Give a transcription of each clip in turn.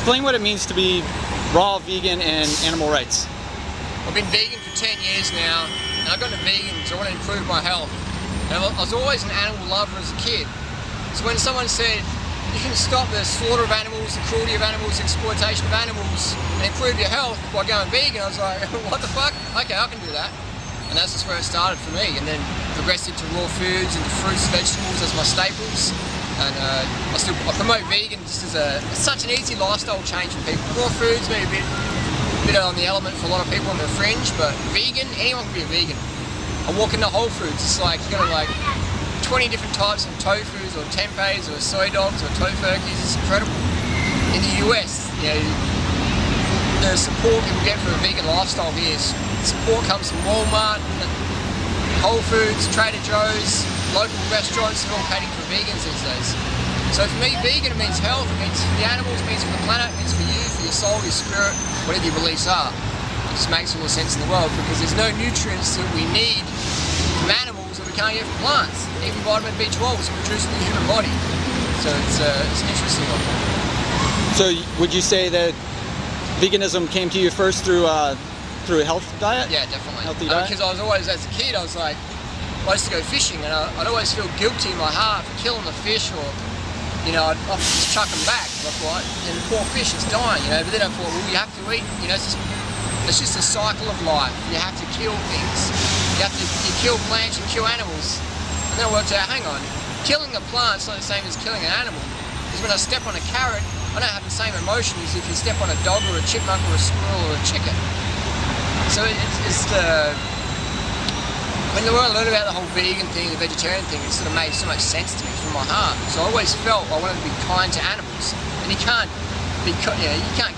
Explain what it means to be raw vegan and animal rights. I've been vegan for 10 years now, and I got into vegan because I want to improve my health. And I was always an animal lover as a kid. So when someone said, you can stop the slaughter of animals, the cruelty of animals, the exploitation of animals, and improve your health by going vegan, I was like, what the fuck? Okay, I can do that. And that's just where it started for me, and then progressed into raw foods, into fruits, vegetables as my staples. And I promote vegan just as such an easy lifestyle change for people. Raw foods maybe a bit on the element for a lot of people on the fringe, but vegan, anyone can be a vegan. I walk into Whole Foods, it's like you got like 20 different types of tofus or tempehs or soy dogs or tofurkeys. It's incredible. In the US, you know, the support people get for a vegan lifestyle here is support comes from Walmart, Whole Foods, Trader Joe's, local restaurants, are all catering for vegans these days. So for me, vegan means health, it means for the animals, it means for the planet, it means for you, for your soul, your spirit, whatever your beliefs are. It just makes all the sense in the world because there's no nutrients that we need from animals that we can't get from plants. Even vitamin B12 is produced in the human body. So it's an interesting one. So would you say that veganism came to you first through a health diet? Yeah, definitely. Healthy diet? Because I was always, as a kid, I was like, I used to go fishing and I'd always feel guilty in my heart for killing the fish, or, you know, I'd often just chuck them back. I thought, and the poor fish is dying, you know, but then I thought, well, you have to eat, you know, it's just a cycle of life. You have to kill things. You kill plants, you kill animals. And then I worked out, hang on, killing a plant's not the same as killing an animal. Because when I step on a carrot, I don't have the same emotion as if you step on a dog or a chipmunk or a squirrel or a chicken. So when I learned about the whole vegan thing, the vegetarian thing, it sort of made so much sense to me from my heart. So I always felt I wanted to be kind to animals, and you can't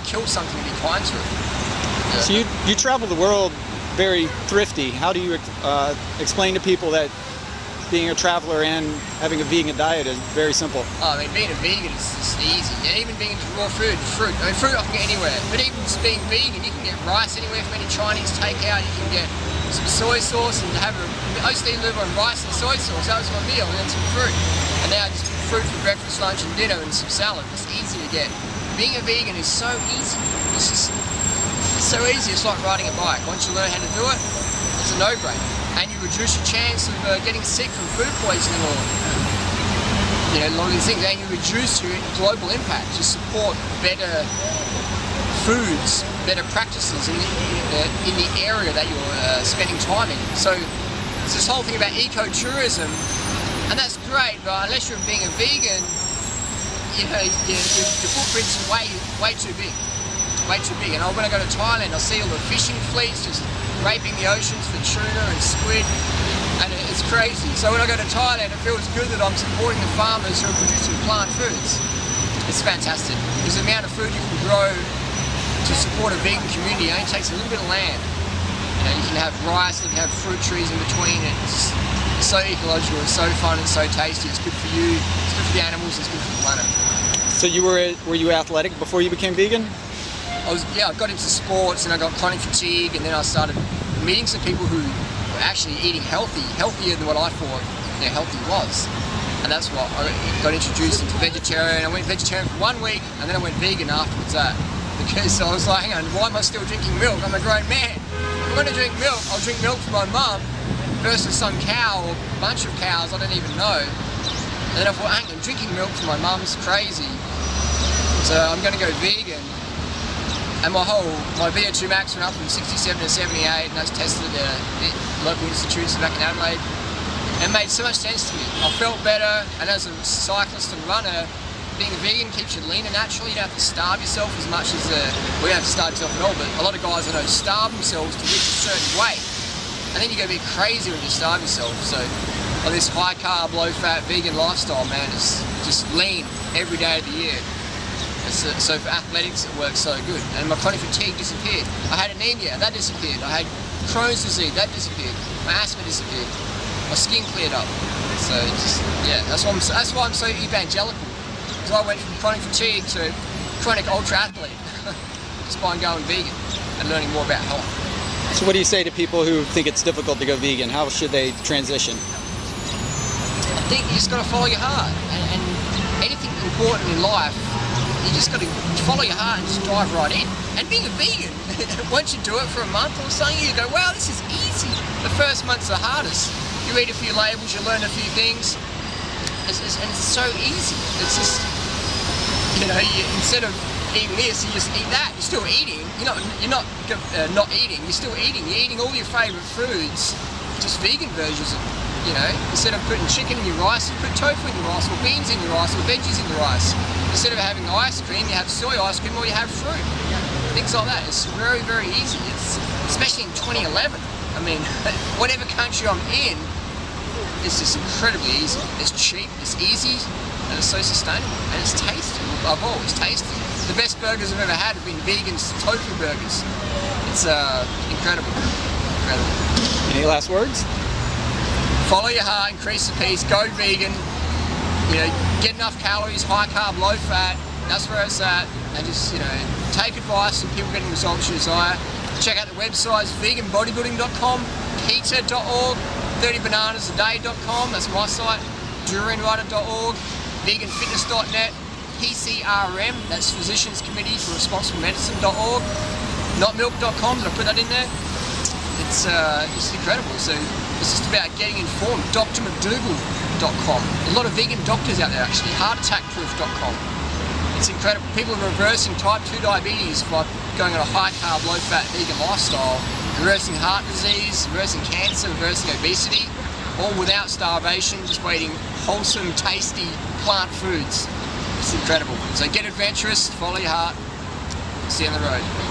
kill something to be kind to it. Yeah. So you travel the world very thrifty. How do you explain to people that being a traveler and having a vegan diet is very simple? Oh, I mean, being a vegan is just easy. And even being into raw food, fruit. I mean, fruit I can get anywhere. But even just being vegan, you can get rice anywhere from any Chinese takeout. You can get some soy sauce and I used to eat liver and rice and soy sauce. That was my meal, and then some fruit. And now I just put fruit for breakfast, lunch and dinner and some salad. It's easy to get. Being a vegan is so easy. It's so easy. It's like riding a bike. Once you learn how to do it, it's a no-brainer. And you reduce your chance of getting sick from food poisoning or, you know, a lot of these things. And you reduce your global impact. You support better foods, better practices in the area that you're spending time in. So it's this whole thing about ecotourism, and that's great, but unless you're being a vegan, you know, your footprint's way too big. Way too big. And when I go to Thailand, I see all the fishing fleets just raping the oceans for tuna and squid, and it's crazy. So when I go to Thailand, it feels good that I'm supporting the farmers who are producing plant foods. It's fantastic, because the amount of food you can grow to support a vegan community only takes a little bit of land. You know, you can have rice, you can have fruit trees in between. It's so ecological, it's so fun, it's so tasty. It's good for you, it's good for the animals, it's good for the planet. So were you athletic before you became vegan? I got into sports and I got chronic fatigue, and then I started meeting some people who were actually eating healthier than what I thought healthy was. And that's what I got introduced into vegetarian. I went vegetarian for 1 week and then I went vegan afterwards that. Because I was like, hang on, why am I still drinking milk? I'm a grown man. If I'm going to drink milk, I'll drink milk for my mum versus some cow or a bunch of cows I don't even know. And then I thought, hang on, drinking milk for my mum's crazy. So I'm going to go vegan. And my VO2 max went up from 67 to 78, and that's tested at local institutes back in Adelaide. And it made so much sense to me. I felt better, and as a cyclist and runner, being a vegan keeps you leaner naturally. You don't have to starve yourself as much as, well, you don't have to starve yourself at all, but a lot of guys I know starve themselves to reach a certain weight. And then you go a bit crazy when you starve yourself. So on this high carb, low fat vegan lifestyle, man, it's just lean every day of the year. So for athletics, it works so good. And my chronic fatigue disappeared. I had anemia, that disappeared. I had Crohn's disease, that disappeared. My asthma disappeared. My skin cleared up. So just, yeah, that's why I'm so evangelical. Because I went from chronic fatigue to chronic ultra athlete just by going vegan and learning more about health. So what do you say to people who think it's difficult to go vegan? How should they transition? I think you just got to follow your heart. And anything important in life, you just got to follow your heart and just dive right in. And being a vegan, once you do it for a month or something, you go, wow, this is easy. The first month's the hardest. You read a few labels, you learn a few things, and it's so easy. It's just, you know, instead of eating this, you just eat that. You're still eating. You're not not eating. You're still eating. You're eating all your favourite foods, just vegan versions of, you know. Instead of putting chicken in your rice, you put tofu in your rice, or beans in your rice, or veggies in your rice. Instead of having ice cream, you have soy ice cream, or you have fruit. Things like that. It's very, very easy. It's especially in 2011. I mean, whatever country I'm in, it's just incredibly easy. It's cheap, it's easy, and it's so sustainable, and it's tasty. Above all, it's tasty. The best burgers I've ever had have been vegan tofu burgers. It's incredible. Incredible. Any last words? Follow your heart, increase the peace, go vegan. You know, get enough calories, high carb, low fat. That's where it's at. And just, you know, take advice from people getting results you desire. Check out the websites, veganbodybuilding.com, keto.org, 30bananasaday.com, that's my site, Durianrider.org, veganfitness.net, PCRM, that's Physicians Committee for Responsible Medicine.org, notmilk.com, did I put that in there? It's incredible. So it's just about getting informed. drmcdougall.com. A lot of vegan doctors out there actually. Heartattackproof.com. It's incredible. People are reversing type 2 diabetes by going on a high carb, low fat vegan lifestyle, reversing heart disease, reversing cancer, reversing obesity, all without starvation, just by eating wholesome, tasty plant foods. It's incredible. So get adventurous, follow your heart, see you on the road.